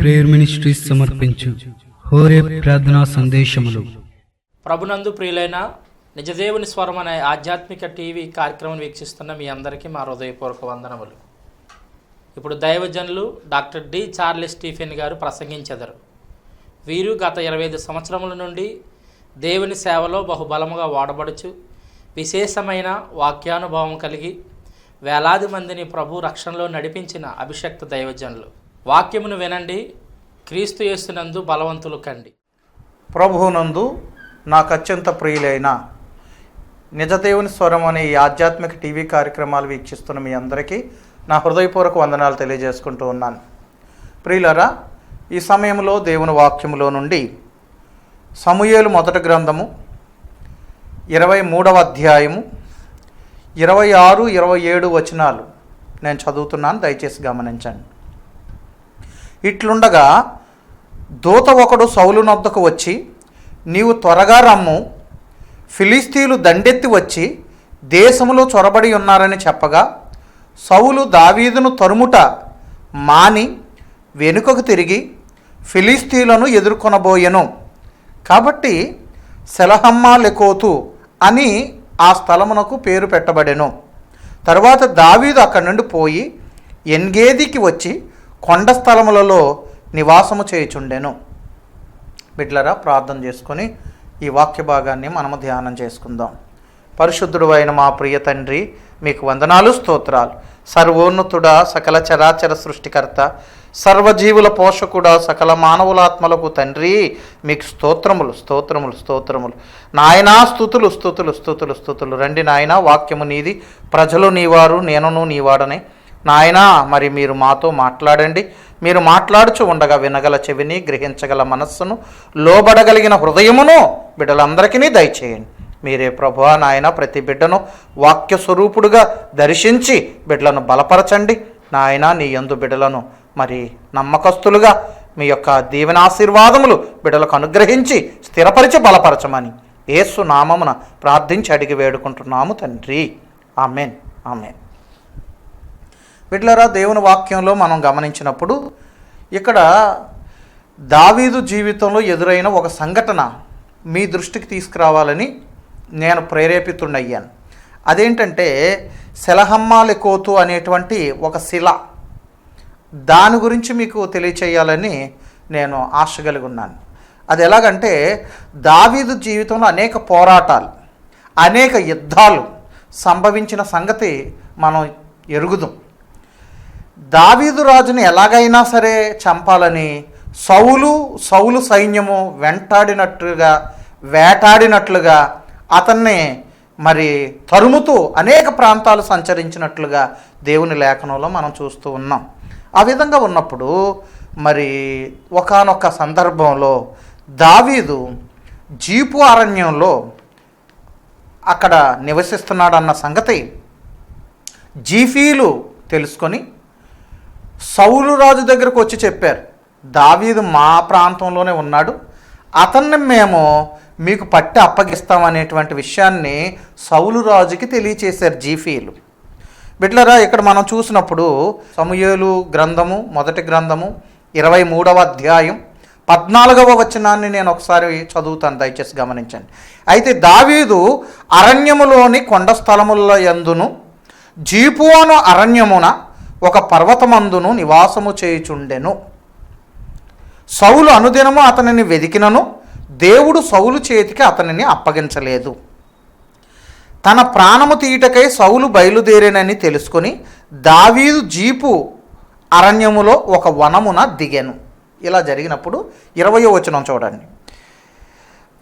Prayer ministries సమర్పించు హోరే ప్రార్థనా సందేశములు. ప్రభునందు ప్రియులైన నిజదేవుని స్వరం అనే ఆధ్యాత్మిక టీవీ కార్యక్రమం వీక్షిస్తున్న మీ అందరికీ మా హృదయపూర్వక వందనములు. ఇప్పుడు దైవజనులు డాక్టర్ డి చార్లెస్ స్టీఫెన్ గారు ప్రసంగించెదరు. వీరు గత 25 సంవత్సరముల నుండి దేవుని సేవలో బహుబలముగా వాడబడుచు విశేషమైన వాక్యానుభవం కలిగి వేలాది మందిని ప్రభు రక్షణలో నడిపించిన అభిషక్త దైవజనులు. వాక్యమును వినండి, క్రీస్తు యేసునందు బలవంతులు కండి. ప్రభువునందు నాకు అత్యంత ప్రియులైన నిజదేవుని స్వరం అనే ఈ ఆధ్యాత్మిక టీవీ కార్యక్రమాలు వీక్షిస్తున్న మీ అందరికీ నా హృదయపూర్వక వందనాలు తెలియజేసుకుంటూ ఉన్నాను. ప్రియులరా, ఈ సమయంలో దేవుని వాక్యములో నుండి సమూయేలు మొదటి గ్రంథము 23వ అధ్యాయము 26, 27 వచనాలు నేను చదువుతున్నాను, దయచేసి గమనించండి. ఇట్లుండగా దూత ఒకడు సౌలు నొద్దకు వచ్చి, నీవు త్వరగా రమ్ము, ఫిలిస్తీయులు దండెత్తి వచ్చి దేశములో చొరబడి ఉన్నారని చెప్పగా, సౌలు దావీదును తరుముట మాని వెనుకకు తిరిగి ఫిలిస్తీయులను ఎదుర్కొనబోయెను. కాబట్టి సెలహమ్మా-లెకోతు అని ఆ స్థలమునకు పేరు పెట్టబడెను. తరువాత దావీదు అక్కడి నుండి పోయి ఎన్గేదికి వచ్చి కొండ స్థలములలో నివాసము చేయుచుండెను. బిడ్లరా, ప్రార్థన చేసుకొని ఈ వాక్య భాగాన్ని మనము ధ్యానం చేసుకుందాం. పరిశుద్ధుడు అయిన మా ప్రియ తండ్రి, మీకు వందనాలు, స్తోత్రాలు. సర్వోన్నతుడా, సకల చరాచర సృష్టికర్త, సర్వజీవుల పోషకుడా, సకల మానవులాత్మలకు తండ్రి, మీకు స్తోత్రములు స్తోత్రములు స్తోత్రములు. నాయనా, స్తుతులు స్తుతులు స్తుతులు స్తుతులు. రండి నాయనా, వాక్యము నీది, ప్రజలు నీవారు, నేనును నీవాడనే. నాయనా, మరి మీరు మాతో మాట్లాడండి. మీరు మాట్లాడుచు ఉండగా వినగల చెవిని, గ్రహించగల మనస్సును, లోబడగలిగిన హృదయమును బిడ్డలందరికీ దయచేయండి. మీరే ప్రభువా నాయన, ప్రతి బిడ్డను వాక్య స్వరూపుడుగా దర్శించి బిడ్డలను బలపరచండి. నాయన, నీ యందు బిడ్డలను మరి నమ్మకస్తులుగా మీ యొక్క దీవెనాశీర్వాదములు బిడ్డలకు అనుగ్రహించి స్థిరపరిచి బలపరచమని యేసు నామమున ప్రార్థించి అడిగి వేడుకుంటున్నాము తండ్రి. Amen, amen. బిడ్డలారా, దేవుని వాక్యంలో మనం గమనించినప్పుడు ఇక్కడ దావీదు జీవితంలో ఎదురైన ఒక సంఘటన మీ దృష్టికి తీసుకురావాలని నేను ప్రేరేపితుడయ్యాను. అదేంటంటే సెలహమ్మా-లెకోతు అనేటువంటి ఒక శిల. దాని గురించి మీకు తెలియచేయాలని నేను ఆశ కలిగి ఉన్నాను. అది ఎలాగంటే, దావీదు జీవితంలో అనేక పోరాటాలు, అనేక యుద్ధాలు సంభవించిన సంగతి మనం ఎరుగుదాం. దావీదు రాజుని ఎలాగైనా సరే చంపాలని సౌలు సైన్యము వేటాడినట్లుగా అతన్ని మరి తరుముతూ అనేక ప్రాంతాలు సంచరించినట్లుగా దేవుని లేఖనంలో మనం చూస్తూ ఉన్నాం. ఆ విధంగా ఉన్నప్పుడు మరి ఒకానొక సందర్భంలో దావీదు జీపు అరణ్యంలో అక్కడ నివసిస్తున్నాడన్న సంగతి జీఫీలు తెలుసుకొని సౌలు రాజు దగ్గరకు వచ్చి చెప్పారు, దావీదు మా ప్రాంతంలోనే ఉన్నాడు, అతన్ని మేము మీకు పట్టి అప్పగిస్తామనేటువంటి విషయాన్ని సౌలు రాజుకి తెలియచేశారు జీఫీలు. బిడ్లరా, ఇక్కడ మనం చూసినప్పుడు సమూయేలు గ్రంథము మొదటి గ్రంథము 23వ అధ్యాయం 14వ వచనాన్ని నేను ఒకసారి చదువుతాను, దయచేసి గమనించండి. అయితే దావీదు అరణ్యములోని కొండ స్థలముల యందును జీపు అను అరణ్యమున ఒక పర్వతమందును నివాసము చేయుచుండెను. సౌలు అనుదినము అతనిని వెదికినను దేవుడు సౌలు చేతికి అతనిని అప్పగించలేదు. తన ప్రాణము తీయుటకై సౌలు బయలుదేరేనని తెలుసుకొని దావీదు జీపు అరణ్యములో ఒక వనమున దిగెను. ఇలా జరిగినప్పుడు 20వ వచనం చూడండి.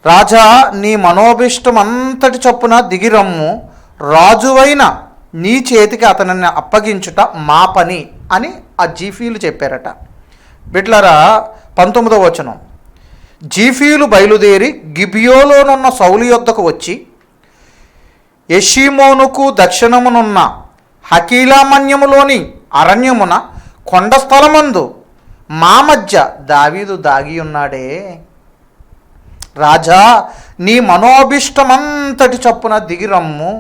రాజా, నీ మనోభిష్టమంతటి చొప్పున దిగిరమ్ము, రాజువైన నీ చేతికి అతనిని అప్పగించుట మా పని అని ఆ జీఫీలు చెప్పారట. బిడ్లరా, 19వ వచనం. జీఫీలు బయలుదేరి గిబియోలోనున్న సౌలు యొద్దకు వచ్చి యెషీమోనుకు దక్షిణమునున్న హకీలామన్యములోని అరణ్యమున కొండ స్థలమందు మా మధ్య దావీదు దాగి ఉన్నాడే. రాజా, నీ మనోభిష్టమంతటి చొప్పున దిగిరమ్ము,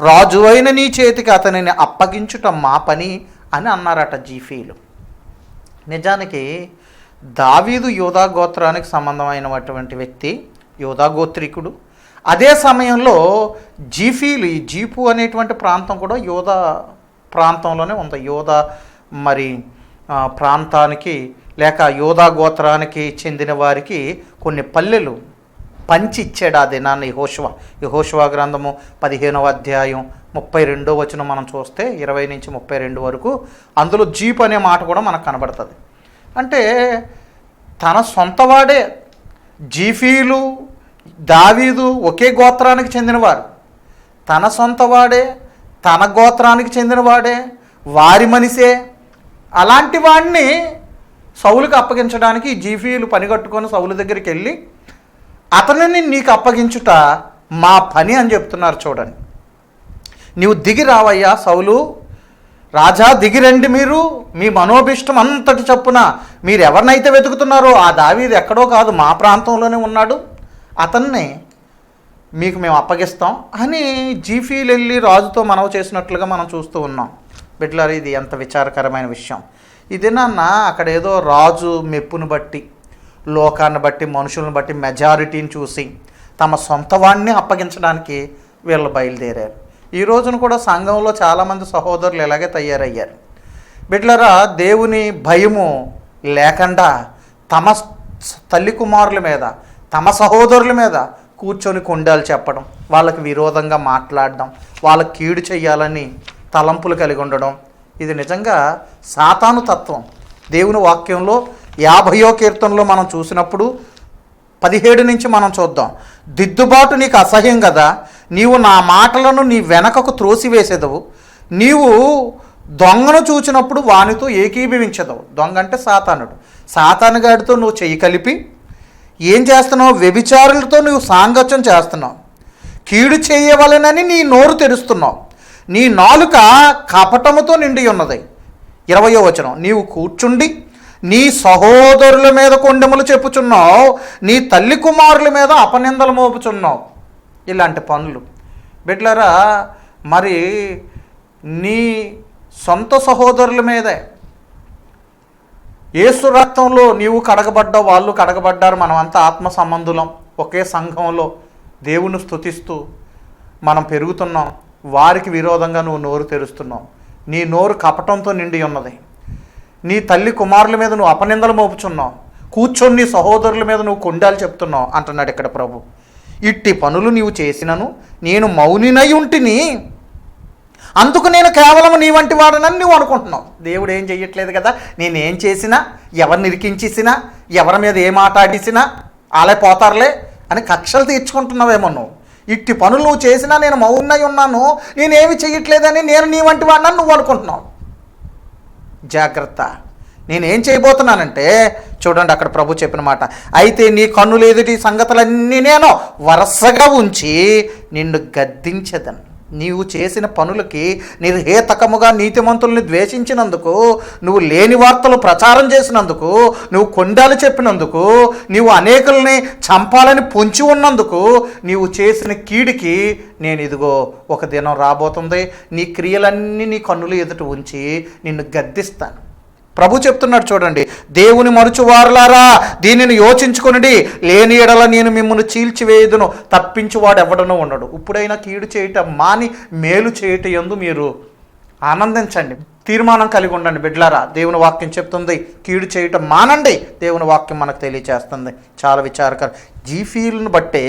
రాజువైన నీ చేతికి అతనిని అప్పగించుట మా పని అని అన్నారట జీఫీలు. నిజానికి దావీదు యూదా గోత్రానికి సంబంధమైనటువంటి వ్యక్తి, యూదా గోత్రికుడు. అదే సమయంలో జీఫీలు, ఈ జీపు అనేటువంటి ప్రాంతం కూడా యూదా ప్రాంతంలోనే ఉంది. యూదా మరి ప్రాంతానికి లేక యూదా గోత్రానికి చెందిన వారికి కొన్ని పల్లెలు పంచి ఇచ్చాడు ఆ దినాన్ని యెహోషువ గ్రంథము 15వ అధ్యాయం 32వ వచనం మనం చూస్తే 20 నుంచి 32 వరకు అందులో జీప్ అనే మాట కూడా మనకు కనబడుతుంది. అంటే తన సొంతవాడే, జీఫీలు దావీదు ఒకే గోత్రానికి చెందినవారు, తన సొంతవాడే, తన గోత్రానికి చెందినవాడే, వారి మనిషే. అలాంటి వాడిని సౌలుకి అప్పగించడానికి ఈ జీఫీలు పనిగట్టుకొని సౌలు దగ్గరికి వెళ్ళి అతనిని నీకు అప్పగించుట మా పని అని చెప్తున్నారు. చూడండి, నీవు దిగి రావయ్యా సౌలు, రాజా దిగిరండి, మీరు మీ మనోభిష్టం అంతటి చొప్పున మీరు ఎవరినైతే వెతుకుతున్నారో ఆ దావీదు ఎక్కడో కాదు, మా ప్రాంతంలోనే ఉన్నాడు, అతన్ని మీకు మేము అప్పగిస్తాం అని జీఫీలు వెళ్ళి రాజుతో మనవి చేసినట్లుగా మనం చూస్తూ ఉన్నాం. బిడ్డలారా, ఇది ఎంత విచారకరమైన విషయం. ఇదేనన్న అక్కడ ఏదో రాజు మెప్పును బట్టి, లోకాన్ని బట్టి, మనుషులను బట్టి, మెజారిటీని చూసి తమ సొంత వాడిని అప్పగించడానికి వీళ్ళు బయలుదేరారు. ఈ రోజున కూడా సంఘంలో చాలామంది సహోదరులు ఇలాగే తయారయ్యారు. బిడ్డలారా, దేవుని భయము లేకుండా తమ తల్లి కుమారుల మీద, తమ సహోదరుల మీద కూర్చొని కొండాలు చెప్పడం, వాళ్ళకి విరోధంగా మాట్లాడడం, వాళ్ళకి కీడు చేయాలని తలంపులు కలిగి ఉండడం, ఇది నిజంగా సాతాను తత్వం. దేవుని వాక్యంలో 50వ కీర్తనలో మనం చూసినప్పుడు 17 నుంచి మనం చూద్దాం. దిద్దుబాటు నీకు అసహ్యం కదా, నీవు నా మాటలను నీ వెనకకు త్రోసివేసేదవు, నీవు దొంగను చూచినప్పుడు వానితో ఏకీభవించదవు. దొంగ అంటే సాతానుడు. సాతానుగాడితో నువ్వు చెయ్యి కలిపి ఏం చేస్తున్నావు? వ్యభిచారులతో నువ్వు సాంగత్యం చేస్తున్నావు, కీడు చేయవలెనని నీ నోరు తెరుస్తున్నావు, నీ నాలుక కపటముతో నిండి ఉన్నది. 20వ వచనం, నీవు కూర్చుండి నీ సహోదరుల మీద కొండెములు చెప్పుచున్నావు, నీ తల్లి కుమారుల మీద అపనిందలు మోపుచున్నావు. ఇలాంటి పనులు బిడ్డలారా, మరి నీ సొంత సహోదరుల మీదే యేసు రక్తంలో నీవు కడగబడ్డావు, వాళ్ళు కడగబడ్డారు, మనమంతా ఆత్మ సంబంధులం, ఒకే సంఘంలో దేవుని స్తుతిస్తూ మనం పెరుగుతున్నాం. వారికి విరోధంగా నువ్వు నోరు తెరుస్తున్నావు, నీ నోరు కపటంతో నిండి ఉన్నది, నీ తల్లి కుమారుల మీద నువ్వు అపనిందలు మోపుచున్నావు, కూర్చొని నీ సహోదరుల మీద నువ్వు కొండాలు చెప్తున్నావు అంటున్నాడు ఇక్కడ ప్రభు. ఇట్టి పనులు నీవు చేసినను నేను మౌనినై ఉంటిని, అందుకు నేను కేవలం నీ వంటి వాడనని నువ్వు అనుకుంటున్నావు. దేవుడు ఏం చెయ్యట్లేదు కదా, నేనేం చేసినా, ఎవరిని ఇరికించేసినా, ఎవరి మీద ఏ మాట ఆడిసినా అలా పోతారులే అని కక్షలు తీర్చుకుంటున్నావేమో నువ్వు. ఇట్టి పనులు నువ్వు చేసినా నేను మౌనై ఉన్నాను, నేనేమి చెయ్యట్లేదని నేను నీ వంటి వాడినని నువ్వు అనుకుంటున్నావు. జాగ్రత్త, నేనేం చేయబోతున్నానంటే చూడండి అక్కడ ప్రభు చెప్పిన మాట, అయితే నీ కన్నులు ఎదుటి సంగతులన్నీ నేను వరుసగా ఉంచి నిన్ను గద్దించదను. నీవు చేసిన పనులకి నిర్హేతకముగా నీతిమంతుల్ని ద్వేషించినందుకు, నువ్వు లేని వార్తలు ప్రచారం చేసినందుకు, నువ్వు కొండాలు చెప్పినందుకు, నీవు అనేకుల్ని చంపాలని పొంచి ఉన్నందుకు, నీవు చేసిన కీడికి నేను ఇదిగో ఒక దినం రాబోతుంది, నీ క్రియలన్నీ నీ కన్నులు ఎదుట ఉంచి నిన్ను గద్దిస్తాను. ప్రభు చెప్తున్నాడు చూడండి, దేవుని మరుచువారులారా దీనిని యోచించుకొనుడి, లేని ఎడల నేను మిమ్మల్ని చీల్చివేయుదును, తప్పించువాడు ఎవడనూ ఉండడు. ఇప్పుడైనా కీడు చేయటం మాని మేలు చేయటం యందు మీరు ఆనందించండి, తీర్మానం కలిగి ఉండండి. బిడ్డలారా, దేవుని వాక్యం చెప్తుంది కీడు చేయటం మానండి. దేవుని వాక్యం మనకు తెలియచేస్తుంది. చాలా విచారకరం. జీఫీలను బట్టే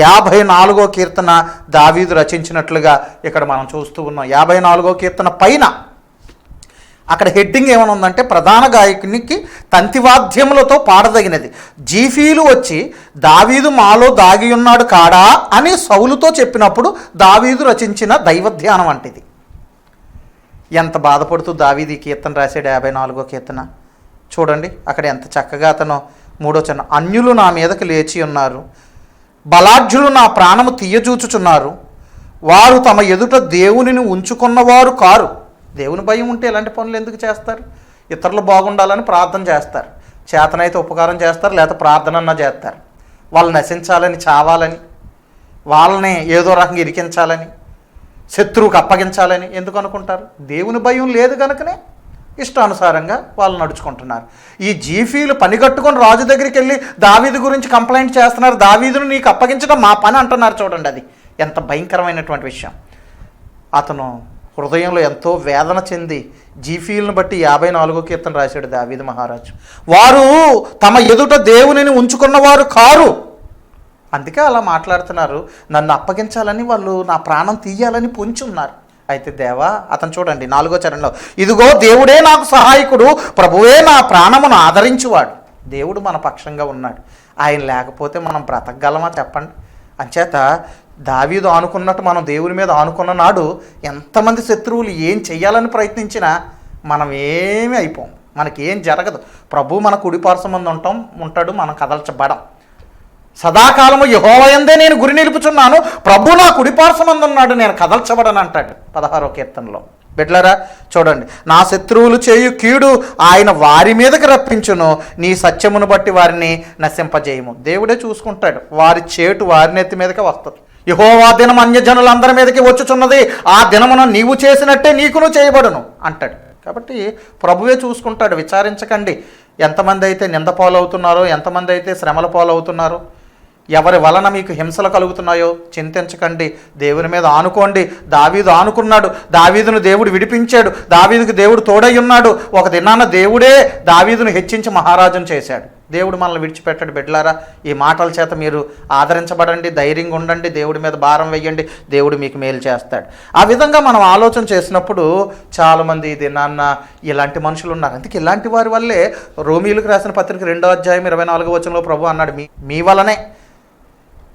54వ కీర్తన దావీదు రచించినట్లుగా ఇక్కడ మనం చూస్తూ ఉన్నాం. 54వ కీర్తన పైన అక్కడ హెడ్డింగ్ ఏమైనా ఉందంటే, ప్రధాన గాయకునికి తంతివాద్యములతో పాడదగినది. జీఫీలు వచ్చి దావీదు మాలో దాగి ఉన్నాడు కాడా అని సౌలుతో చెప్పినప్పుడు దావీదు రచించిన దైవధ్యానం వంటిది. ఎంత బాధపడుతూ దావీదు ఈ కీర్తన రాశాడు. 54వ కీర్తన చూడండి, అక్కడ ఎంత చక్కగా అతను 3వ వచనం, అన్యులు నా మీదకి లేచి ఉన్నారు, బలాఢ్యులు నా ప్రాణము తీయజూచుచున్నారు, వారు తమ ఎదుట దేవునిని ఉంచుకున్నవారు కారు. దేవుని భయం ఉంటే ఇలాంటి పనులు ఎందుకు చేస్తారు? ఇతరులు బాగుండాలని ప్రార్థన చేస్తారు, చేతనైతే ఉపకారం చేస్తారు, లేకపోతే ప్రార్థన చేస్తారు. వాళ్ళు నశించాలని, చావాలని, వాళ్ళని ఏదో రకంగా ఇరికించాలని, శత్రువుకు అప్పగించాలని ఎందుకు అనుకుంటారు? దేవుని భయం లేదు కనుకనే ఇష్టానుసారంగా వాళ్ళు నడుచుకుంటున్నారు. ఈ జీఫీలు పనిగట్టుకొని రాజు దగ్గరికి వెళ్ళి దావీదు గురించి కంప్లైంట్ చేస్తున్నారు. దావీదును నీకు అప్పగించడం మా పని అంటున్నారు. చూడండి, అది ఎంత భయంకరమైనటువంటి విషయం. అతను హృదయంలో ఎంతో వేదన చెంది జీఫీలను బట్టి 54వ కీర్తన రాశాడు దావీదు మహారాజు. వారు తమ ఎదుట దేవునిని ఉంచుకున్నవారు కారు, అందుకే అలా మాట్లాడుతున్నారు. నన్ను అప్పగించాలని వాళ్ళు నా ప్రాణం తీయాలని పొంచున్నారు. అయితే దేవా, అతను చూడండి 4వ చరణంలో, ఇదిగో దేవుడే నాకు సహాయకుడు, ప్రభువే నా ప్రాణమును ఆదరించువాడు. దేవుడు మన పక్షంగా ఉన్నాడు. ఆయన లేకపోతే మనం బ్రతకగలమా చెప్పండి? అంచేత దావీదు ఆనుకున్నట్టు మనం దేవుని మీద ఆనుకున్న నాడు ఎంతమంది శత్రువులు ఏం చెయ్యాలని ప్రయత్నించినా మనం ఏమీ అయిపోం, మనకేం జరగదు. ప్రభు మన కుడిపార్శ్వమందు ఉంటాడు, మనం కదల్చబడం. సదాకాలము యెహోవా యందే నేను గురి నిలుపుచున్నాను, ప్రభు నా కుడిపార్శ్వమందు ఉన్నాడు, నేను కదల్చబడను అంటాడు 16వ కీర్తనలో. బిడ్డలారా చూడండి, నా శత్రువులు చేయు కీడు ఆయన వారి మీదకి రప్పించును, నీ సత్యమును బట్టి వారిని నశింపజేయము. దేవుడే చూసుకుంటాడు, వారి చేటు వారి నెత్తి మీదకే వస్తుంది. యెహోవా దినం అన్యజనులందరి మీదకి వచ్చుచున్నది, ఆ దినమున నీవు చేసినట్టే నీకును చేయబడును అంటాడు. కాబట్టి ప్రభువే చూసుకుంటాడు. విచారించకండి ఎంతమంది అయితే నింద పాలవుతున్నారో, ఎంతమంది అయితే శ్రమల పాలవుతున్నారో, ఎవరి వలన మీకు హింసలు కలుగుతున్నాయో చింతించకండి, దేవుని మీద ఆనుకోండి. దావీదు ఆనుకున్నాడు, దావీదును దేవుడు విడిపించాడు, దావీదుకు దేవుడు తోడై ఉన్నాడు. ఒక దినాన దేవుడే దావీదును హెచ్చించి మహారాజును చేశాడు. దేవుడు మనల్ని విడిచిపెట్టాడు. బిడ్డలారా, ఈ మాటల చేత మీరు ఆదరించబడండి, ధైర్యంగా ఉండండి, దేవుడి మీద భారం వేయండి, దేవుడు మీకు మేలు చేస్తాడు. ఆ విధంగా మనం ఆలోచన చేసినప్పుడు చాలామంది ఇది నాన్న ఇలాంటి మనుషులు ఉన్నారు. అందుకే ఇలాంటి వారి వల్లే రోమీయులకు రాసిన పత్రిక 2వ అధ్యాయం 24వ వచనంలో ప్రభు అన్నాడు, మీ వలనే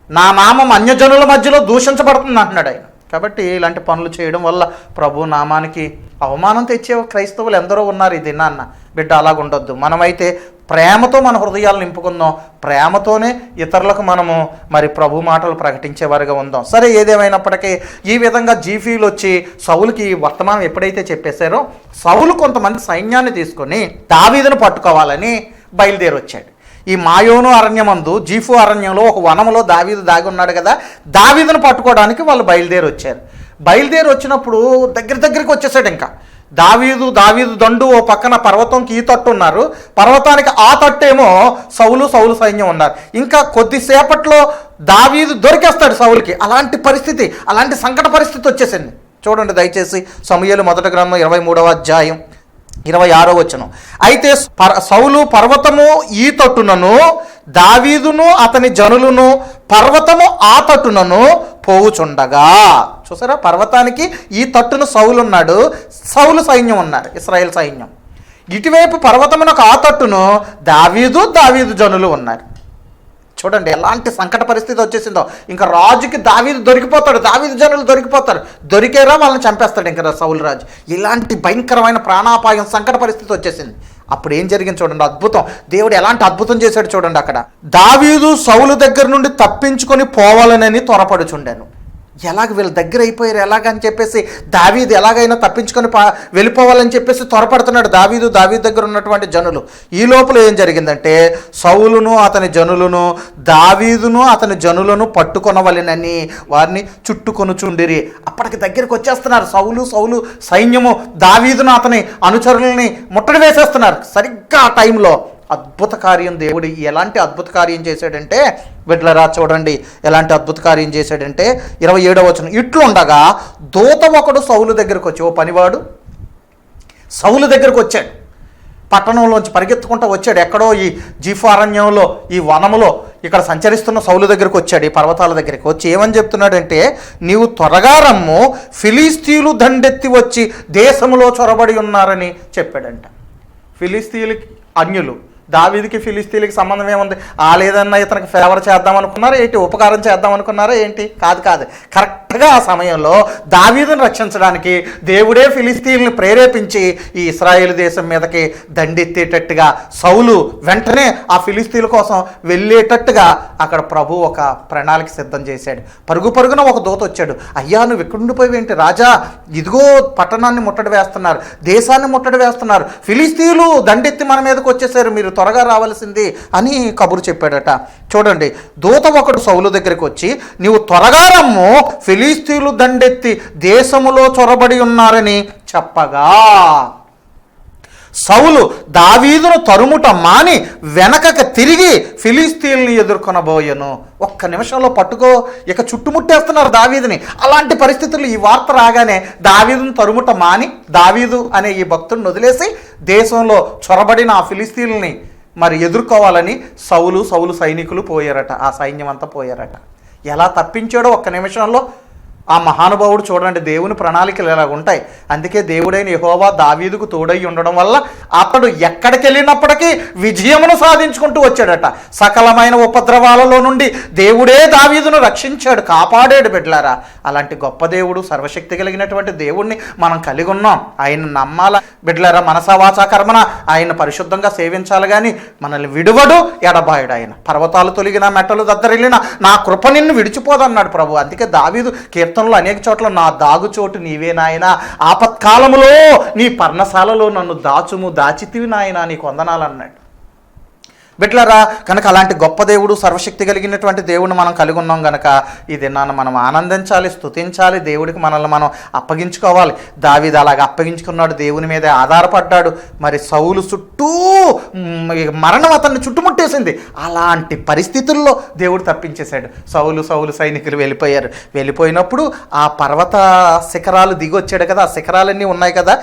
నా నామం అన్యజనుల మధ్యలో దూషించబడుతుంది అంటున్నాడు ఆయన. కాబట్టి ఇలాంటి పనులు చేయడం వల్ల ప్రభు నామానికి అవమానం తెచ్చే క్రైస్తవులు ఎందరో ఉన్నారు. ఇది నాన్న బిడ్డ, అలాగుండొద్దు. మనమైతే ప్రేమతో మన హృదయాలు నింపుకుందాం, ప్రేమతోనే ఇతరులకు మనము మరి ప్రభు మాటలు ప్రకటించేవారుగా ఉందాం. సరే, ఏదేమైనప్పటికీ ఈ విధంగా జీఫీలు వచ్చి సౌలుకి వర్తమానం ఎప్పుడైతే చెప్పేశారో, సౌలు కొంతమంది సైన్యాన్ని తీసుకొని దావీదును పట్టుకోవాలని బయలుదేరి వచ్చాడు. ఈ మాయోను అరణ్యమందు, జీఫు అరణ్యంలో ఒక వనంలో దావీదు దాగి ఉన్నాడు కదా, దావీదును పట్టుకోవడానికి వాళ్ళు బయలుదేరి వచ్చారు. బయలుదేరి వచ్చినప్పుడు దగ్గరికి వచ్చేసాడు. ఇంకా దావీదు దండు ఓ పక్కన పర్వతంకి ఈ తట్టు ఉన్నారు, పర్వతానికి ఆ తట్టేమో సౌలు సైన్యం ఉన్నారు. ఇంకా కొద్దిసేపట్లో దావీదు దొరికేస్తాడు సౌలుకి. అలాంటి పరిస్థితి, అలాంటి సంకట పరిస్థితి వచ్చేసింది. చూడండి దయచేసి సమూయేలు మొదటి గ్రంథం 23వ అధ్యాయం 26వ వచనం. అయితే సౌలు పర్వతము ఈ తట్టునను, దావీదును అతని జనులను పర్వతము ఆ తట్టునను పోవుచుండగా. చూసారా, పర్వతానికి ఈ తట్టును సౌలు ఉన్నాడు, సౌలు సైన్యం ఉన్నారు, ఇశ్రాయేల్ సైన్యం. ఇటువైపు పర్వతమునకు ఆ తట్టును దావీదు జనులు ఉన్నారు. చూడండి ఎలాంటి సంకట పరిస్థితి వచ్చేసిందో. ఇంకా రాజుకి దావీదు దొరికిపోతాడు, దావీదు జనులు దొరికిపోతారు, దొరికేరా వాళ్ళని చంపేస్తాడు ఇంకా సౌలు రాజు. ఇలాంటి భయంకరమైన ప్రాణాపాయం సంకట పరిస్థితి వచ్చేసింది. అప్పుడు ఏం జరిగింది చూడండి, అద్భుతం. దేవుడు ఎలాంటి అద్భుతం చేశాడు చూడండి. అక్కడ దావీదు సౌలు దగ్గర నుండి తప్పించుకొని పోవాలనని త్వరపడుచుండాను. ఎలాగ వీళ్ళ దగ్గర అయిపోయారు ఎలాగని చెప్పేసి దావీదు ఎలాగైనా తప్పించుకొని వెళ్ళిపోవాలని చెప్పేసి త్వరపడుతున్నాడు దావీదు దగ్గర ఉన్నటువంటి జనులు. ఈ లోపల ఏం జరిగిందంటే, సౌలును అతని జనులను దావీదును అతని జనులను పట్టుకొనవలెనని వారిని చుట్టుకొనుచుండిరి. అప్పటికి దగ్గరికి వచ్చేస్తున్నారు. సౌలు సైన్యము దావీదును అతని అనుచరులని ముట్టడి వేసేస్తున్నారు. సరిగ్గా ఆ టైంలో అద్భుత కార్యం, దేవుడు ఎలాంటి అద్భుత కార్యం చేశాడంటే, బిడ్డలారా చూడండి ఎలాంటి అద్భుత కార్యం చేశాడంటే 27వ వచనం. ఇట్లుండగా దూత ఒకడు సౌలు దగ్గరకు వచ్చి, ఓ పనివాడు సౌలు దగ్గరకు వచ్చాడు. పట్టణంలోంచి పరిగెత్తుకుంటూ వచ్చాడు. ఎక్కడో ఈ జీఫు అరణ్యంలో, ఈ వనములో ఇక్కడ సంచరిస్తున్న సౌలు దగ్గరకు వచ్చాడు. ఈ పర్వతాల దగ్గరికి వచ్చి ఏమని చెప్తున్నాడంటే, నీవు త్వరగా రమ్ము, ఫిలిస్తీయులు దండెత్తి వచ్చి దేశంలో చొరబడి ఉన్నారని చెప్పాడంట. ఫిలిస్తీయులకి అన్యులు, దావీదుకి ఫిలిస్తీన్లకి సంబంధం ఏముంది? లేదన్నా ఇతనికి ఫేవర్ చేద్దాం అనుకున్నారా ఏంటి, ఉపకారం చేద్దాం అనుకున్నారా ఏంటి? కాదు. కరెక్ట్గా ఆ సమయంలో దావీదును రక్షించడానికి దేవుడే ఫిలిస్తీన్లను ప్రేరేపించి ఈ ఇశ్రాయేలు దేశం మీదకి దండెత్తేటట్టుగా సౌలు వెంటనే ఆ ఫిలిస్తీన్ల కోసం వెళ్ళేటట్టుగా అక్కడ ప్రభు ఒక ప్రణాళిక సిద్ధం చేశాడు. పరుగున ఒక దూత వచ్చాడు. అయ్యా నువ్వు ఎక్కడుండిపోయేంటి రాజా, ఇదిగో పట్టణాన్ని ముట్టడి వేస్తున్నారు, దేశాన్ని ముట్టడి వేస్తున్నారు, ఫిలిస్తీన్లు దండెత్తి మన మీదకి వచ్చేసారు, మీరు త్వరగా రావాల్సింది అని కబురు చెప్పాడట. చూడండి, దూత ఒకడు సౌలు దగ్గరికి వచ్చి, నీవు త్వరగా రమ్ము, ఫిలిస్తీన్లు దండెత్తి దేశములో చొరబడి ఉన్నారని చెప్పగా. సౌలు దావీదును తరుముట మాని వెనకకు తిరిగి ఫిలిస్తీన్లు ఎదుర్కొనబోయెను. ఒక్క నిమిషంలో పట్టుకో, ఇక చుట్టుముట్టేస్తున్నారు దావీదుని. అలాంటి పరిస్థితుల్లో ఈ వార్త రాగానే దావీదును తరుముట మాని దావీదు అనే ఈ భక్తుడిని వదిలేసి దేశంలో చొరబడిన ఆ ఫిలిస్తీన్లని మరి ఎదుర్కోవాలని సౌలు సైనికులు పోయారట. ఆ సైన్యం అంతా పోయారట. ఎలా తప్పించాడో ఒక్క నిమిషంలో ఆ మహానుభావుడు చూడండి. దేవుని ప్రణాళికలు ఎలాగ ఉంటాయి. అందుకే దేవుడైన యెహోవా దావీదుకు తోడై ఉండడం వల్ల అతడు ఎక్కడికి వెళ్ళినప్పటికీ విజయమును సాధించుకుంటూ వచ్చాడట. సకలమైన ఉపద్రవాలలో నుండి దేవుడే దావీదును రక్షించాడు, కాపాడాడు. బిడ్డలారా, అలాంటి గొప్ప దేవుడు, సర్వశక్తి కలిగినటువంటి దేవుణ్ణి మనం కలిగి ఉన్నాం. ఆయన నమ్మాల బిడ్డలారా. మనసా వాచా కర్మన ఆయన పరిశుద్ధంగా సేవించాలి కానీ మనల్ని విడువడు, ఎడబాయడు. ఆయన పర్వతాలు తొలగిన, మెట్టలు దద్దరిల్లిన నా కృప నిన్ను విడిచిపోదన్నాడు ప్రభు. అందుకే దావీదు కీర్తనలో అనేక చోట్ల నా దాగుచోటు నీవే నాయనా, ఆపత్కాలములో నీ పర్ణశాలలో నన్ను దాచితివి నాయనా, నీకు వందనాలు అన్నాడు. బిడ్డలారా, కనుక అలాంటి గొప్ప దేవుడు, సర్వశక్తి కలిగినటువంటి దేవుడిని మనం కలిగి ఉన్నాం కనుక ఈ దినాన్ని మనం ఆనందించాలి, స్తుతించాలి, దేవుడికి మనల్ని మనం అప్పగించుకోవాలి. దావీదు అలాగ అప్పగించుకున్నాడు, దేవుని మీదే ఆధారపడ్డాడు. మరి సౌలు చుట్టూ మరణం అతన్ని చుట్టుముట్టేసింది. అలాంటి పరిస్థితుల్లో దేవుడు తప్పించేశాడు. సౌలు సైనికులు వెళ్ళిపోయినప్పుడు ఆ పర్వత శిఖరాలు దిగొచ్చాడు కదా, ఆ శిఖరాలన్నీ ఉన్నాయి కదా,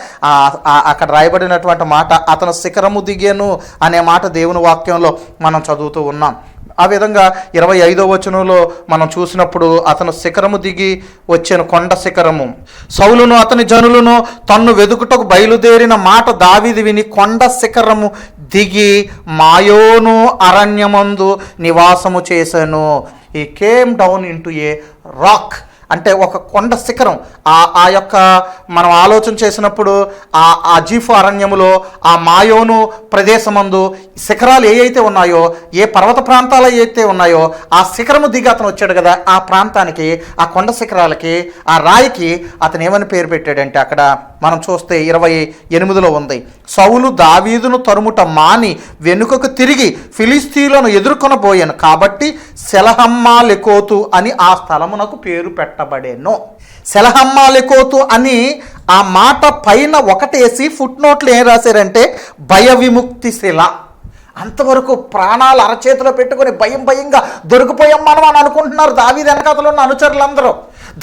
అక్కడ రాయబడినటువంటి మాట అతను శిఖరము దిగాను అనే మాట దేవుని వాక్యం మనం చదువుతూ ఉన్నాం. ఆ విధంగా 25వ వచనంలో మనం చూసినప్పుడు అతను శిఖరము దిగి వచ్చాను, కొండ శిఖరము. సౌలును అతని జనులను తన్ను వెదుకుటకు బయలుదేరిన మాట దావీదు విని కొండ శిఖరము దిగి మాయోను అరణ్యమందు నివాసము చేశాను. ఈ came down into a rock అంటే ఒక కొండ శిఖరం. ఆ యొక్క మనం ఆలోచన చేసినప్పుడు ఆ జీఫు అరణ్యములో ఆ మాయోను ప్రదేశమందు శిఖరాలు ఏవైతే ఉన్నాయో, ఏ పర్వత ప్రాంతాలు ఏవైతే ఉన్నాయో ఆ శిఖరము దిగి అతను వచ్చాడు కదా, ఆ ప్రాంతానికి, ఆ కొండ శిఖరాలకి, ఆ రాయికి అతను ఏమని పేరు పెట్టాడంటే అక్కడ మనం చూస్తే 28లో ఉంది, సౌలు దావీదును తరుముట మాని వెనుకకు తిరిగి ఫిలిస్తీయులను ఎదుర్కొనబోయాను కాబట్టి సెలహమ్మాలెకోతు అని ఆ స్థలమునకు పేరు పెట్టబడేను. సెలహమ్మాలెకోతు అని ఆ మాట పైన ఒకటేసి ఫుట్ నోట్లు ఏం రాశారంటే భయ విముక్తి శిల. అంతవరకు ప్రాణాలు అరచేతిలో పెట్టుకొని భయంగా దొరికిపోయాం మనం అని అనుకుంటున్నారు దావీదు వెనకాతలో ఉన్న అనుచరులందరూ.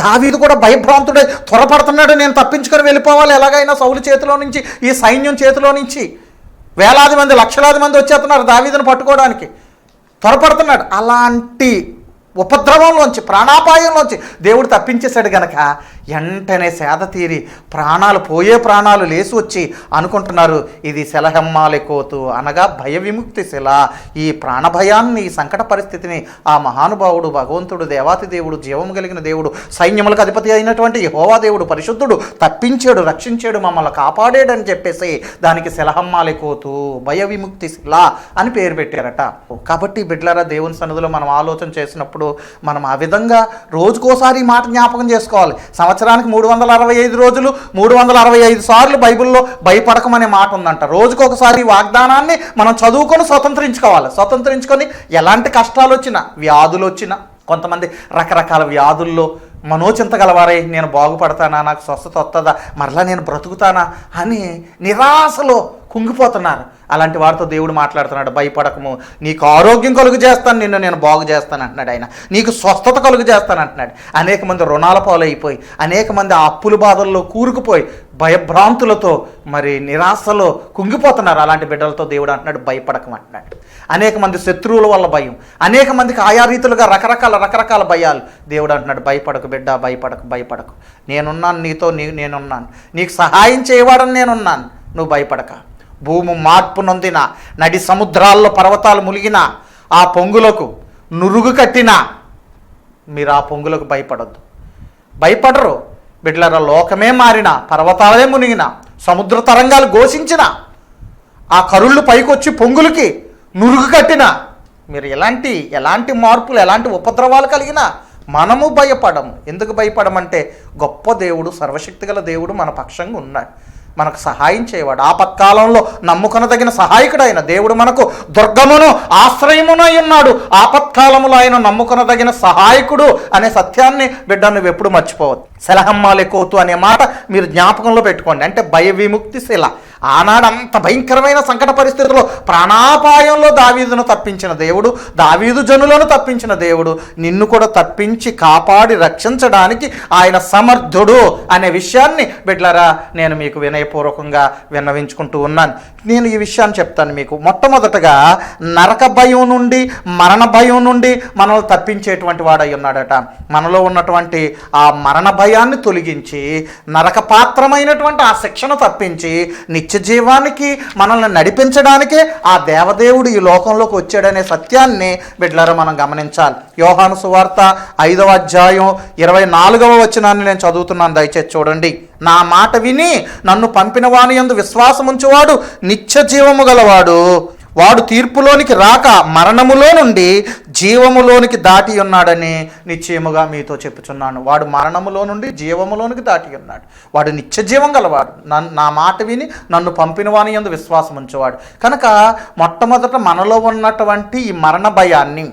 దావీదు కూడా భయభ్రాంతుడై త్వరపడుతున్నాడు, నేను తప్పించుకొని వెళ్ళిపోవాలి ఎలాగైనా సౌలు చేతిలో నుంచి, ఈ సైన్యం చేతిలో నుంచి. వేలాది మంది, లక్షలాది మంది వచ్చేస్తున్నారు దావీదును పట్టుకోవడానికి, త్వరపడుతున్నాడు. అలాంటి ఉపద్రవంలోంచి, ప్రాణాపాయంలోంచి దేవుడు తప్పించేశాడు గనక వెంటనే సేద తీరి ప్రాణాలు లేచి వచ్చి అనుకుంటున్నారు ఇది సెలహమ్మాలెకోతు అనగా భయ విముక్తి శిల. ఈ ప్రాణభయాన్ని, ఈ సంకట పరిస్థితిని ఆ మహానుభావుడు, భగవంతుడు, దేవాతి దేవుడు, జీవం కలిగిన దేవుడు, సైన్యములకు అధిపతి అయినటువంటి యెహోవా దేవుడు, పరిశుద్ధుడు తప్పించాడు, రక్షించాడు, మమ్మల్ని కాపాడాడు అని చెప్పేసి దానికి సెలహమ్మాలెకోతు, భయ విముక్తి శిల అని పేరు పెట్టారట. కాబట్టి బిడ్డలారా, దేవుని సన్నిధిలో మనం ఆలోచన చేసినప్పుడు మనం ఆ విధంగా రోజుకోసారి మాట జ్ఞాపకం చేసుకోవాలి. సంవత్సరానికి 365 రోజులు 365 సార్లు బైబిల్లో భయపడకమనే మాట ఉందంట. రోజుకొకసారి వాగ్దానాన్ని మనం చదువుకొని స్వతంత్రించుకొని ఎలాంటి కష్టాలు వచ్చినా, వ్యాధులు వచ్చినా, కొంతమంది రకరకాల వ్యాధుల్లో మనోచింత గలవారై నేను బాగుపడతానా, నాకు స్వస్థత వస్తుందా, మరలా నేను బ్రతుకుతానా అని నిరాశలో కుంగిపోతున్నారు. అలాంటి వారితో దేవుడు మాట్లాడుతున్నాడు, భయపడకము, నీకు ఆరోగ్యం కలుగు చేస్తాను, నేను బాగు చేస్తాను అంటున్నాడు ఆయన, నీకు స్వస్థత కలుగు చేస్తాను అంటున్నాడు. అనేక మంది రుణాల పాలైపోయి, అనేక మంది ఆ అప్పుల బాధల్లో కూరుకుపోయి భయభ్రాంతులతో మరి నిరాశలో కుంగిపోతున్నారు. అలాంటి బిడ్డలతో దేవుడు అంటున్నాడు భయపడకమంటున్నాడు. అనేక మంది శత్రువుల వల్ల భయం, అనేక మందికి ఆయా రీతులుగా రకరకాల భయాలు. దేవుడు అంటున్నాడు భయపడకు బిడ్డ, భయపడకు, నేనున్నాను నీతో, నేనున్నాను, నీకు సహాయం చేయవాడని నేనున్నాను, నువ్వు భయపడక. భూమి మార్పు నొందిన, నడి సముద్రాల్లో పర్వతాలు ములిగిన, ఆ పొంగులకు నురుగు కట్టినా మీరు ఆ పొంగులకు భయపడరు బిడ్డలారా. లోకమే మారిన, పర్వతాలే మునిగిన, సముద్ర తరంగాలు ఘోషించిన, ఆ కరుళ్ళు పైకొచ్చి పొంగులకి నురుగు కట్టిన, మీరు ఎలాంటి మార్పులు, ఎలాంటి ఉపద్రవాలు కలిగినా మనము భయపడము. ఎందుకు భయపడమంటే గొప్ప దేవుడు, సర్వశక్తి గల దేవుడు మన పక్షంగా ఉన్నాడు, మనకు సహాయం చేయవాడు. ఆపత్కాలంలో నమ్ముకొనదగిన సహాయకుడు ఆయన దేవుడు, మనకు దుర్గమును ఆశ్రయమునై ఉన్నాడు. ఆపత్కాలములో ఆయన నమ్ముకొనదగిన సహాయకుడు అనే సత్యాన్ని బిడ్డ నువ్వు ఎప్పుడు మర్చిపోవద్దు. సెలహమ్మాలెకోతు అనే మాట మీరు జ్ఞాపకంలో పెట్టుకోండి. అంటే భయ విముక్తి శిల, ఆనాడు అంత భయంకరమైన సంకట పరిస్థితుల్లో ప్రాణాపాయంలో దావీదును తప్పించిన దేవుడు, దావీదు జనులను తప్పించిన దేవుడు నిన్ను కూడా తప్పించి కాపాడి రక్షించడానికి ఆయన సమర్థుడు అనే విషయాన్ని బిడ్డలారా నేను మీకు వినయపూర్వకంగా విన్నవించుకుంటూ ఉన్నాను. నేను ఈ విషయాన్ని చెప్తాను మీకు. మొట్టమొదటగా నరక భయం నుండి, మరణ భయం నుండి మనల్ని తప్పించేటువంటి వాడై ఉన్నాడట. మనలో ఉన్నటువంటి ఆ మరణ భయాన్ని తొలగించి, నరక పాత్రమైనటువంటి ఆ శిక్షను తప్పించి, నిత్య జీవానికి మనల్ని నడిపించడానికే ఆ దేవదేవుడు ఈ లోకంలోకి వచ్చాడనే సత్యాన్ని బిడ్డలారా మనం గమనించాలి. యోహాను సువార్త 5వ అధ్యాయం 24వ వచనాన్ని నేను చదువుతున్నాను, దయచేసి చూడండి. నా మాట విని నన్ను పంపిన వాని యందు విశ్వాసముంచువాడు నిత్య జీవము గలవాడు, వాడు తీర్పులోనికి రాక మరణములో నుండి జీవములోనికి దాటి ఉన్నాడని నిశ్చయముగా మీతో చెప్పుచున్నాను. వాడు మరణములో నుండి జీవములోనికి దాటి ఉన్నాడు, వాడు నిత్య జీవం గలవాడు, నా మాట విని నన్ను పంపిన వాని యందు విశ్వాసం ఉంచేవాడు. కనుక మొట్టమొదట మనలో ఉన్నటువంటి ఈ మరణ భయాన్ని,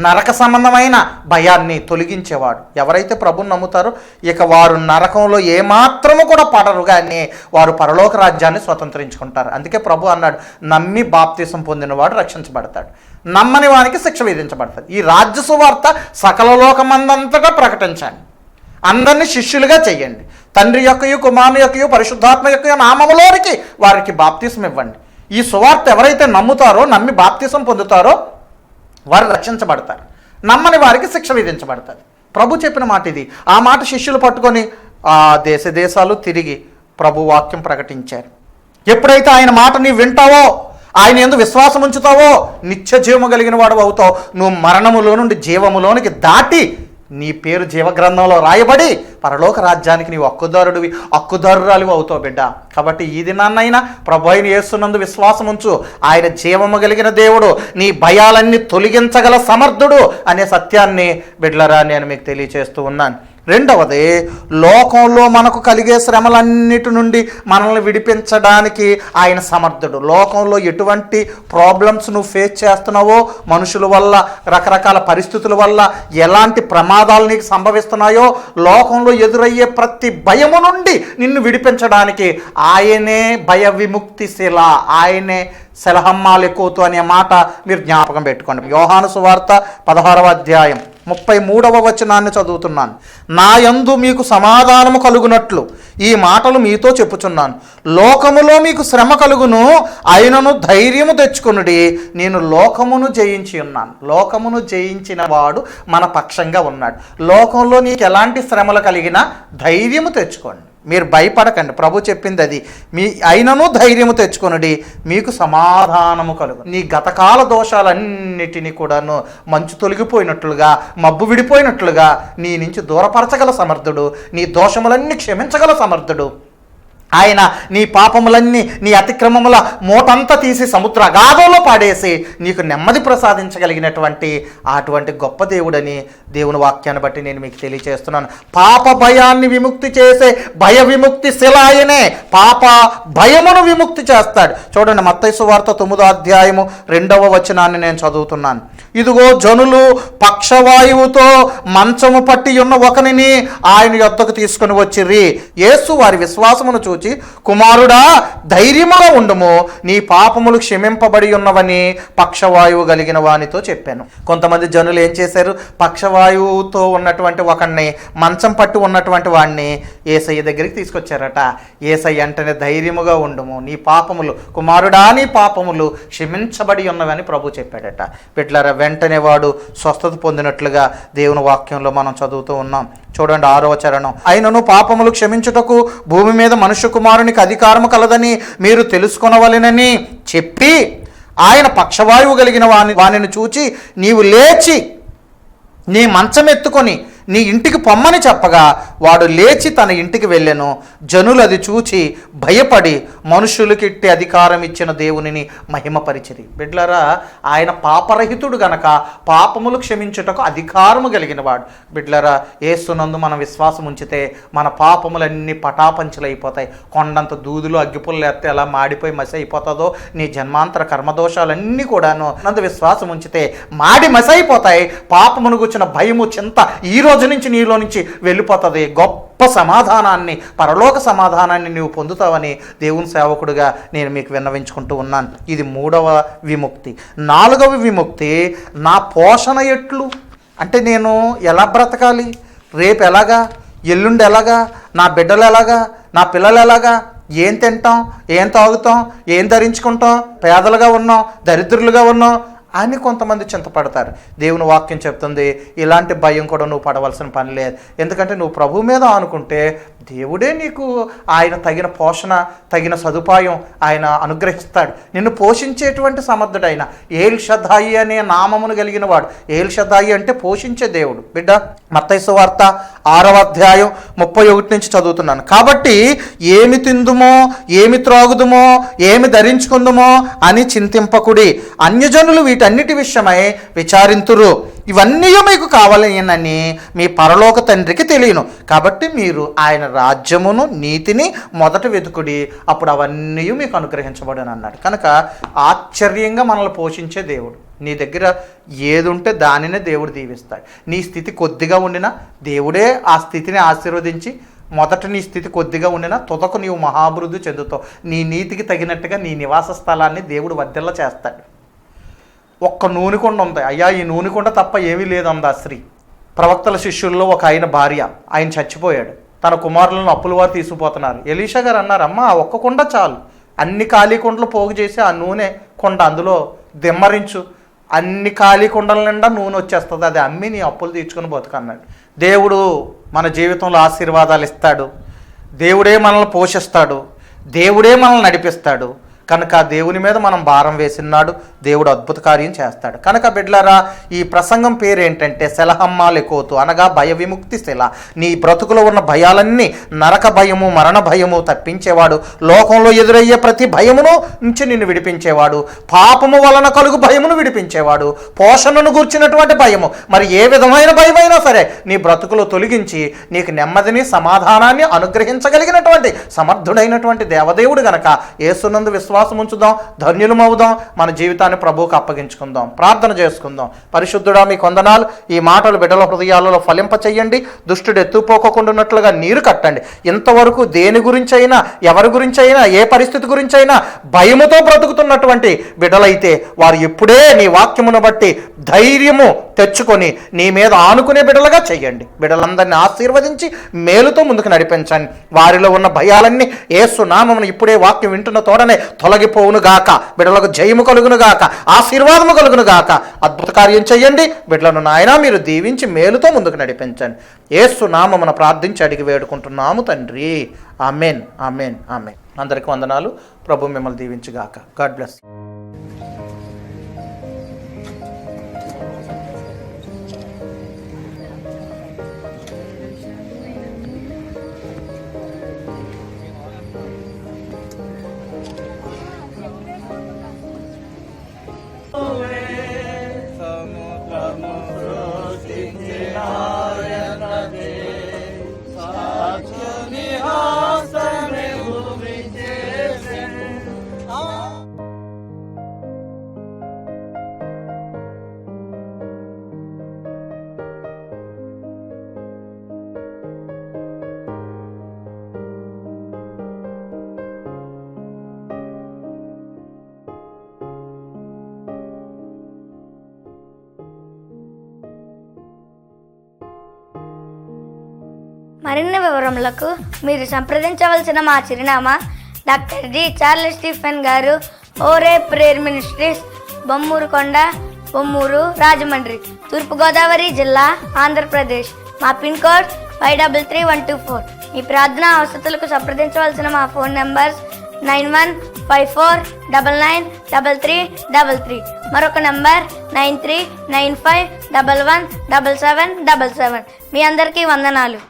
నరక సంబంధమైన భయాన్ని తొలగించేవాడు. ఎవరైతే ప్రభుని నమ్ముతారో ఇక వారు నరకంలో ఏమాత్రము కూడా పడరు, కానీ వారు పరలోక రాజ్యాన్ని స్వతంత్రించుకుంటారు. అందుకే ప్రభు అన్నాడు, నమ్మి బాప్తీసం పొందినవాడు రక్షించబడతాడు, నమ్మని వానికి శిక్ష విధించబడతాడు. ఈ రాజ్య సువార్త సకల లోకమందంతటా ప్రకటించండి, అందరినీ శిష్యులుగా చెయ్యండి, తండ్రి యొక్కయు కుమారుని యొక్కయు పరిశుద్ధాత్మ యొక్కయు నామములోనికి వారికి బాప్తీసం ఇవ్వండి. ఈ సువార్త ఎవరైతే నమ్ముతారో, నమ్మి బాప్తీసం పొందుతారో వారు రక్షించబడతారు, నమ్మని వారికి శిక్ష విధించబడతారు. ప్రభు చెప్పిన మాట ఇది. ఆ మాట శిష్యులు పట్టుకొని ఆ దేశాలు తిరిగి ప్రభు వాక్యం ప్రకటించారు. ఎప్పుడైతే ఆయన మాట నీవు వింటావో, ఆయన యందు విశ్వాసం ఉంచుతావో, నిత్య జీవము కలిగిన వాడు అవుతావు. నువ్వు మరణములో నుండి జీవములోనికి దాటి నీ పేరు జీవగ్రంథంలో రాయబడి పరలోక రాజ్యానికి నీవు హక్కుదారురాలివి అవుతావు బిడ్డ. కాబట్టి ఈ దినాన్నైనా ప్రభు అయిన యేసునందు విశ్వాసం ఉంచు. ఆయన జీవము కలిగిన దేవుడు, నీ భయాలన్నీ తొలగించగల సమర్థుడు అనే సత్యాన్ని బిడ్డలారా నేను మీకు తెలియచేస్తూ ఉన్నాను. రెండవది, లోకంలో మనకు కలిగే శ్రమలన్నిటి నుండి మనల్ని విడిపించడానికి ఆయన సమర్థుడు. లోకంలో ఎటువంటి ప్రాబ్లమ్స్ నువ్వు ఫేస్ చేస్తున్నావో, మనుషుల వల్ల, రకరకాల పరిస్థితుల వల్ల ఎలాంటి ప్రమాదాలు నీకు సంభవిస్తున్నాయో, లోకంలో ఎదురయ్యే ప్రతి భయము నుండి నిన్ను విడిపించడానికి ఆయనే భయ విముక్తి శిల, ఆయనే సెలహమ్మాలెకోతు అనే మాట మీరు జ్ఞాపకం పెట్టుకోండి. యోహాను సువార్త 16వ అధ్యాయం 33వ వచనాన్ని చదువుతున్నాను. నా యందు మీకు సమాధానము కలుగునట్లు ఈ మాటలు మీతో చెప్పుచున్నాను. లోకములో మీకు శ్రమ కలుగును, అయినను ధైర్యము తెచ్చుకొనుడి, నేను లోకమును జయించి ఉన్నాను. లోకమును జయించిన వాడు మన పక్షంగా ఉన్నాడు. లోకంలో నీకు ఎలాంటి శ్రమలు కలిగినా ధైర్యము తెచ్చుకోండి, మీరు భయపడకండి. ప్రభు చెప్పింది అది. అయినను ధైర్యము తెచ్చుకొనుడి, మీకు సమాధానము కలుగు. నీ గతకాల దోషాలన్నిటినీ కూడాను మంచు తొలగిపోయినట్లుగా, మబ్బు విడిపోయినట్లుగా నీ నుంచి దూరపరచగల సమర్థుడు, నీ దోషములన్నీ క్షమించగల సమర్థుడు ఆయన. నీ పాపములన్నీ, నీ అతిక్రమముల మూటంతా తీసి సముద్ర అగాధంలో పాడేసి నీకు నెమ్మది ప్రసాదించగలిగినటువంటి అటువంటి గొప్ప దేవుడని దేవుని వాక్యాన్ని బట్టి నేను మీకు తెలియచేస్తున్నాను. పాప భయాన్ని విముక్తి చేసే భయ విముక్తి శిల ఆయనే. పాప భయమును విముక్తి చేస్తాడు. చూడండి, మత్తయి సువార్త 9వ అధ్యాయము 2వ వచనాన్ని నేను చదువుతున్నాను. ఇదిగో జనులు పక్షవాయువుతో మంచము పట్టి ఉన్న ఒకనిని ఆయన యొద్దకు తీసుకుని వచ్చిర్రి. యేసు వారి విశ్వాసమును చూచి, కుమారుడా ధైర్యముగా ఉండుము, నీ పాపములు క్షమింపబడి ఉన్నవని పక్షవాయువు కలిగిన వానితో చెప్పాను. కొంతమంది జనులు ఏం చేశారు, పక్షవాయువుతో ఉన్నటువంటి ఒకడిని, మంచం పట్టి ఉన్నటువంటి వాడిని యేసయ్య దగ్గరికి తీసుకొచ్చారట. యేసయ్య అంటేనే ధైర్యముగా ఉండుము, నీ పాపములు, కుమారుడా నీ పాపములు క్షమించబడి ఉన్నవని ప్రభు చెప్పాడట. బిడ్డలారా, వెంటనే వాడు స్వస్థత పొందినట్లుగా దేవుని వాక్యంలో మనం చదువుతూ ఉన్నాం. చూడండి 6వ చరణం. అయినను పాపములు క్షమించుటకు భూమి మీద మనుష్య కుమారునికి అధికారము కలదని మీరు తెలుసుకొనవలెనని చెప్పి ఆయన పక్షవాయువు కలిగిన వానిని చూచి, నీవు లేచి నీ మంచం ఎత్తుకొని నీ ఇంటికి పొమ్మని చెప్పగా వాడు లేచి తన ఇంటికి వెళ్ళెను. జనులు అది చూచి భయపడి మనుషులకి ఇట్టి అధికారం ఇచ్చిన దేవునిని మహిమపరిచిరి. బిడ్డలారా, ఆయన పాపరహితుడు గనక పాపములు క్షమించుటకు అధికారము కలిగిన వాడు. బిడ్డలారా, యేసునందు మనం విశ్వాసం ఉంచితే మన పాపములన్నీ పటాపంచలైపోతాయి. కొండంత దూదులు అగ్గిపుల్లలు ఎత్తే ఎలా మాడిపోయి మసి అయిపోతుందో నీ జన్మాంతర కర్మదోషాలన్నీ కూడాను నందు విశ్వాసం ఉంచితే మాడి మసి అయిపోతాయి. పాపమును గుర్చిన భయము, చింత ఈ రోజు నుంచి నీలో నుంచి వెళ్ళిపోతుంది. గొప్ప గొప్ప సమాధానాన్ని, పరలోక సమాధానాన్ని నీవు పొందుతావని దేవుని సేవకుడిగా నేను మీకు విన్నవించుకుంటూ ఉన్నాను. ఇది 3వ విముక్తి. 4వ విముక్తి, నా పోషణ ఎట్లు అంటే నేను ఎలా బ్రతకాలి, రేపు ఎలాగా, ఎల్లుండి ఎలాగా, నా బిడ్డలు ఎలాగా, నా పిల్లలు ఎలాగా, ఏం తింటాం, ఏం తాగుతాం, ఏం ధరించుకుంటాం, పేదలుగా ఉన్నాం, దరిద్రులుగా ఉన్నాం అని కొంతమంది చింతపడతారు. దేవుని వాక్యం చెప్తుంది, ఇలాంటి భయం కూడా నువ్వు పడవలసిన పని లేదు. ఎందుకంటే నువ్వు ప్రభు మీద ఆనుకుంటే దేవుడే నీకు ఆయన తగిన పోషణ, తగిన సదుపాయం ఆయన అనుగ్రహిస్తాడు. నిన్ను పోషించేటువంటి సమర్థుడైన ఏల్ షద్దాయి అనే నామమును కలిగిన వాడు. ఏల్ షద్దాయి అంటే పోషించే దేవుడు. బిడ్డ, మత్తయి సువార్త 6వ అధ్యాయం 31 నుంచి చదువుతున్నాను. కాబట్టి ఏమి తిందుమో, ఏమి త్రాగుదుమో, ఏమి ధరించుకుందుమో అని చింతింపకుడి, అన్యజనులు వీటన్నిటి విషయమై విచారింతురు, ఇవన్నీ మీకు కావాలని మీ పరలోక తండ్రికి తెలియను. కాబట్టి మీరు ఆయన రాజ్యమును నీతిని మొదట వెతుకుడి, అప్పుడు అవన్నీ మీకు అనుగ్రహించబడని అన్నాడు. కనుక ఆశ్చర్యంగా మనల్ని పోషించే దేవుడు. నీ దగ్గర ఏది ఉంటే దానినే దేవుడు దీవిస్తాడు. నీ స్థితి కొద్దిగా ఉండినా దేవుడే ఆ స్థితిని ఆశీర్వదించి, మొదట నీ స్థితి కొద్దిగా ఉండినా తుదకు నీవు మహాభివృద్ధి చెందుతావు. నీ నీతికి తగినట్టుగా నీ నివాస స్థలాన్ని దేవుడు వర్ధిల్ల చేస్తాడు. ఒక్క నూనెకొండ ఉంది. అయ్యా, ఈ నూనెకొండ తప్ప ఏమీ లేదంది ఆ స్త్రీ. ప్రవక్తల శిష్యుల్లో ఒక ఆయన భార్య, ఆయన చచ్చిపోయాడు. తన కుమారులను అప్పుల వారు తీసుకుపోతున్నారు. ఎలీషా గారు అన్నారు, అమ్మ ఆ ఒక్క కొండ చాలు, అన్ని ఖాళీ కొండలు పోగు చేసి ఆ నూనె కొండ అందులో దిమ్మరించు, అన్ని ఖాళీ కొండల నిండా నూనె వచ్చేస్తుంది, అది అమ్మి నీ అప్పులు తీర్చుకొని బతుకన్నాడు. దేవుడు మన జీవితంలో ఆశీర్వాదాలు ఇస్తాడు. దేవుడే మనల్ని పోషిస్తాడు. దేవుడే మనల్ని నడిపిస్తాడు. కనుక దేవుని మీద మనం భారం వేసినాడు, దేవుడు అద్భుత కార్యం చేస్తాడు. కనుక బిడ్లారా, ఈ ప్రసంగం పేరు ఏంటంటే సెలహమ్మా లెకోతు, అనగా భయ విముక్తి శిల. నీ బ్రతుకులో ఉన్న భయాలన్నీ, నరక భయము, మరణ భయము తప్పించేవాడు, లోకంలో ఎదురయ్యే ప్రతి భయమును నుంచి నిన్ను విడిపించేవాడు, పాపము వలన కలుగు భయమును విడిపించేవాడు, పోషణను గూర్చినటువంటి భయము, మరి ఏ విధమైన భయమైనా సరే నీ బ్రతుకులో తొలగించి నీకు నెమ్మదిని, సమాధానాన్ని అనుగ్రహించగలిగినటువంటి సమర్థుడైనటువంటి దేవదేవుడు గనక యేసునందు విశ్వాసం ఉంచుదాం, ధన్యులమవుదాం, మన జీవితాన్ని ప్రభువుకు అప్పగించుకుందాం. ప్రార్థన చేసుకుందాం. పరిశుద్ధుడా, మీకు వందనాలు. ఈ మాటలు బిడ్డల హృదయాలలో ఫలింప చెయ్యండి. దుష్టుడు ఎత్తుపోకుండా నీరు కట్టండి. ఇంతవరకు దేని గురించి అయినా, ఎవరి గురించి అయినా, ఏ పరిస్థితి గురించి అయినా భయముతో బ్రతుకుతున్నటువంటి బిడ్డలైతే వారు ఇప్పుడే నీ వాక్యమును బట్టి ధైర్యము తెచ్చుకొని నీ మీద ఆనుకునే బిడ్డలుగా చెయ్యండి. బిడ్డలందరినీ ఆశీర్వదించి మేలుతో ముందుకు నడిపించండి. వారిలో ఉన్న భయాలన్నీ యేసు నామమున ఇప్పుడే వాక్యం వింటున్న తోడనే తొలగిపోవును గాక. బిడ్డలకు జయము కలుగును గాక, ఆశీర్వాదము కలుగును గాక. అద్భుత కార్యం చెయ్యండి. బిడ్డలను నాయనా మీరు దీవించి మేలుతో ముందుకు నడిపించండి. యేసు నామమున ప్రార్థించి అడిగి వేడుకుంటున్నాము తండ్రి. Amen, amen, amen. అందరికీ వందనాలు. ప్రభు మిమ్మల్ని దీవించుగాక. God bless. మరిన్ని వివరములకు మీరు సంప్రదించవలసిన మా చిరునామా డాక్టర్ డి చార్లెస్ స్టీఫెన్ గారు, ఓరే ప్రేయర్ మినిస్ట్రీస్, బొమ్మూరుకొండ, బొమ్మూరు, రాజమండ్రి, తూర్పుగోదావరి జిల్లా, ఆంధ్రప్రదేశ్. మా పిన్ కోడ్ 533124. మీ ప్రార్థనా అవసరాలకు సంప్రదించవలసిన మా ఫోన్ నంబర్స్ 9154993333, మరొక నంబర్ 9395117777. మీ అందరికీ వందనాలు.